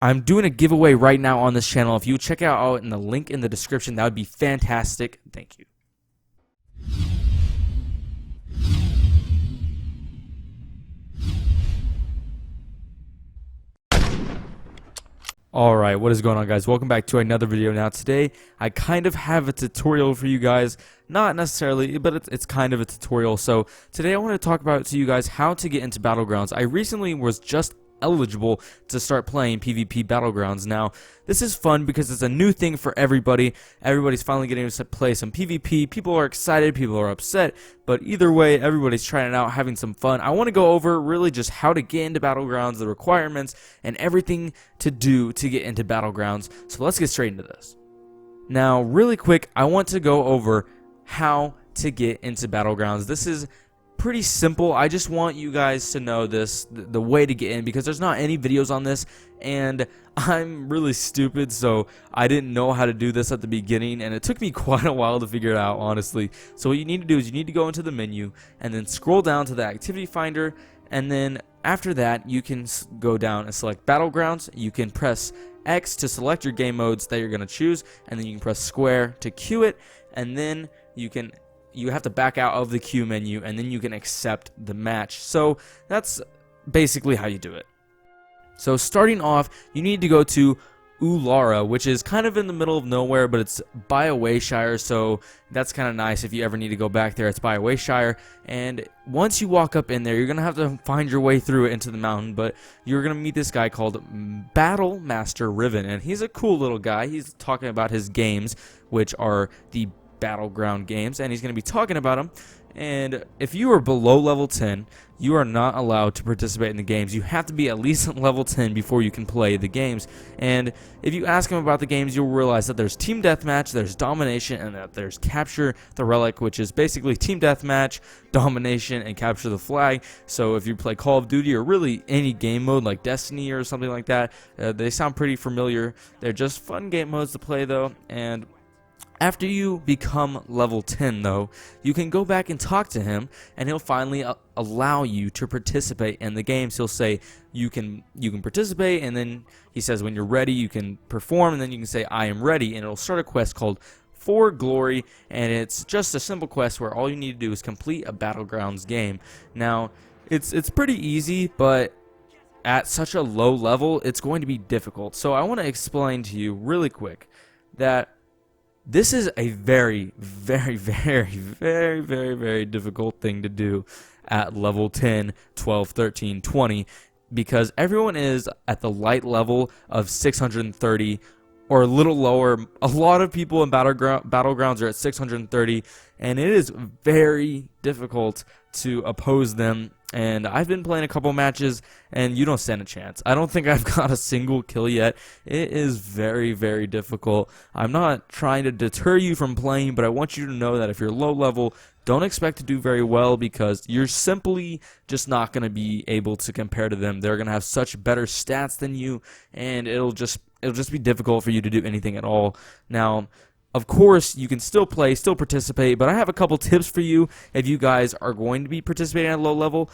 I'm doing a giveaway right now on this channel. If you check it out in the link in the description, that would be fantastic. Thank you. Alright, what is going on, guys? Welcome back to another video. Now today I kind of have a tutorial for you guys. Not necessarily, but it's kind of a tutorial. So today I want to talk about to you guys how to get into Battlegrounds. I recently was just eligible to start playing PvP Battlegrounds. Now this is fun because it's a new thing for everybody. Everybody's finally getting to play some PvP. People are excited, people are upset, but either way everybody's trying it out, having some fun. I want to go over really just how to get into Battlegrounds, the requirements, and everything to do to get into Battlegrounds. So let's get straight into this. Now really quick, I want to go over how to get into Battlegrounds. This is pretty simple. I just want you guys to know this, the way to get in, because there's not any videos on this, and I'm really stupid, so I didn't know how to do this at the beginning, and it took me quite a while to figure it out, honestly. So what you need to do is you need to go into the menu and then scroll down to the activity finder, and then after that you can go down and select Battlegrounds. You can press X to select your game modes that you're going to choose, and then you can press square to queue it, and then you have to back out of the queue menu, and then you can accept the match. So that's basically how you do it. So starting off, you need to go to Ulara, which is kind of in the middle of nowhere, but it's by a Wayshire, so that's kind of nice. If you ever need to go back there, it's by a Wayshire. And once you walk up in there, you're gonna have to find your way through it into the mountain, but you're gonna meet this guy called Battle Master Riven, and he's a cool little guy. He's talking about his games, which are the Battleground games, and he's going to be talking about them. And if you are below level 10, you are not allowed to participate in the games. You have to be at least level 10 before you can play the games. And if you ask him about the games, you'll realize that there's Team Deathmatch, there's Domination, and that there's Capture the Relic, which is basically Team Deathmatch, Domination, and Capture the Flag. So if you play Call of Duty or really any game mode like Destiny or something like that, they sound pretty familiar. They're just fun game modes to play though. And after you become level 10 though, you can go back and talk to him, and he'll finally allow you to participate in the games. He'll say you can participate, and then he says when you're ready you can perform, and then you can say I am ready, and it'll start a quest called For Glory, and it's just a simple quest where all you need to do is complete a Battlegrounds game. Now it's pretty easy, but at such a low level it's going to be difficult. So I want to explain to you really quick that this is a very, very, very, very, very, very difficult thing to do at level 10, 12, 13, 20, because everyone is at the light level of 630 or a little lower. A lot of people in Battlegrounds are at 630, and it is very difficult to oppose them. And I've been playing a couple matches, and you don't stand a chance. I don't think I've got a single kill yet. It is very, very difficult. I'm not trying to deter you from playing, but I want you to know that if you're low level, don't expect to do very well, because you're simply just not going to be able to compare to them. They're going to have such better stats than you, and it'll just be difficult for you to do anything at all. Now, of course, you can still play, still participate, but I have a couple tips for you if you guys are going to be participating at a low level.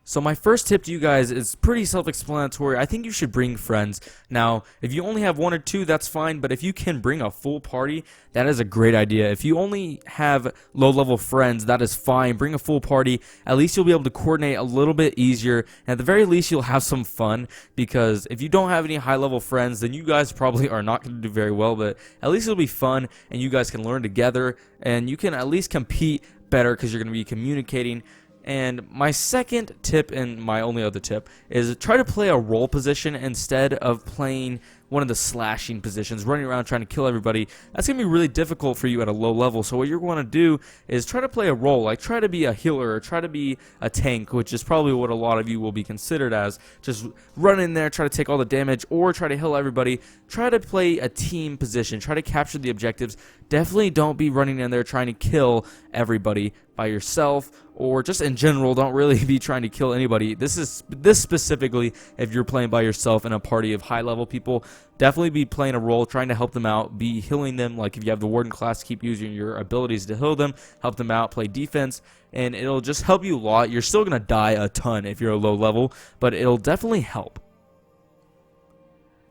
So my first tip to you guys is pretty self-explanatory. I think you should bring friends. Now, if you only have one or two, that's fine, but if you can bring a full party, that is a great idea. If you only have low-level friends, that is fine. Bring a full party. At least you'll be able to coordinate a little bit easier, and at the very least, you'll have some fun, because if you don't have any high-level friends, then you guys probably are not going to do very well, but at least it'll be fun, and you guys can learn together, and you can at least compete better because you're going to be communicating. And my second tip, and my only other tip, is try to play a role position instead of playing one of the slashing positions, running around trying to kill everybody. That's going to be really difficult for you at a low level. So what you're going to do is try to play a role, like try to be a healer or try to be a tank, which is probably what a lot of you will be considered as. Just run in there, try to take all the damage, or try to heal everybody. Try to play a team position, try to capture the objectives. Definitely don't be running in there trying to kill everybody by yourself, or just in general, don't really be trying to kill anybody. This specifically if you're playing by yourself in a party of high level people. Definitely be playing a role, trying to help them out, be healing them. Like if you have the Warden class, keep using your abilities to heal them, help them out, play defense, and it'll just help you a lot. You're still going to die a ton if you're a low level, but it'll definitely help.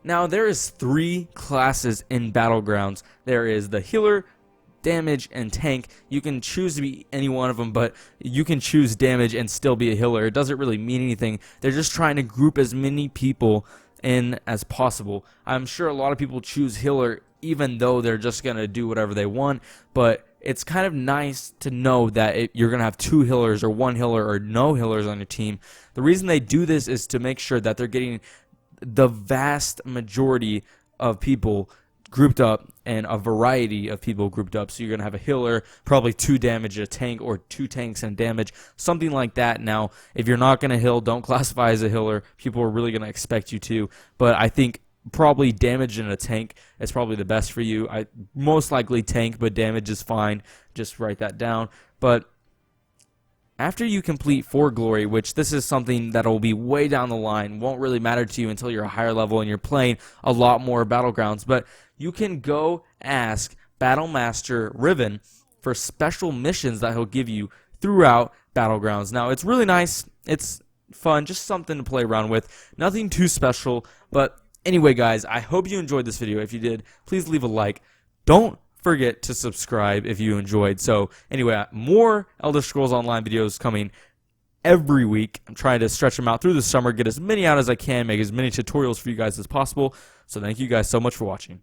Now, there is 3 classes in Battlegrounds. There is the healer, damage, and tank. You can choose to be any one of them, but you can choose damage and still be a healer. It doesn't really mean anything. They're just trying to group as many people in as possible. I'm sure a lot of people choose healer even though they're just going to do whatever they want, but it's kind of nice to know that you're going to have 2 healers or 1 healer or no healers on your team. The reason they do this is to make sure that they're getting the vast majority of people grouped up and a variety of people grouped up. So you're going to have a healer, probably 2 damage, a tank, or 2 tanks and damage, something like that. Now, if you're not going to heal, don't classify as a healer. People are really going to expect you to. But I think probably damage and a tank is probably the best for you. I most likely tank, but damage is fine. Just write that down. But after you complete 4 glory, which this is something that will be way down the line, won't really matter to you until you're a higher level and you're playing a lot more Battlegrounds, but you can go ask Battlemaster Riven for special missions that he'll give you throughout Battlegrounds. Now, it's really nice. It's fun. Just something to play around with. Nothing too special. But anyway, guys, I hope you enjoyed this video. If you did, please leave a like. Don't forget to subscribe if you enjoyed. So anyway, more Elder Scrolls Online videos coming every week. I'm trying to stretch them out through the summer, get as many out as I can, make as many tutorials for you guys as possible. So thank you guys so much for watching.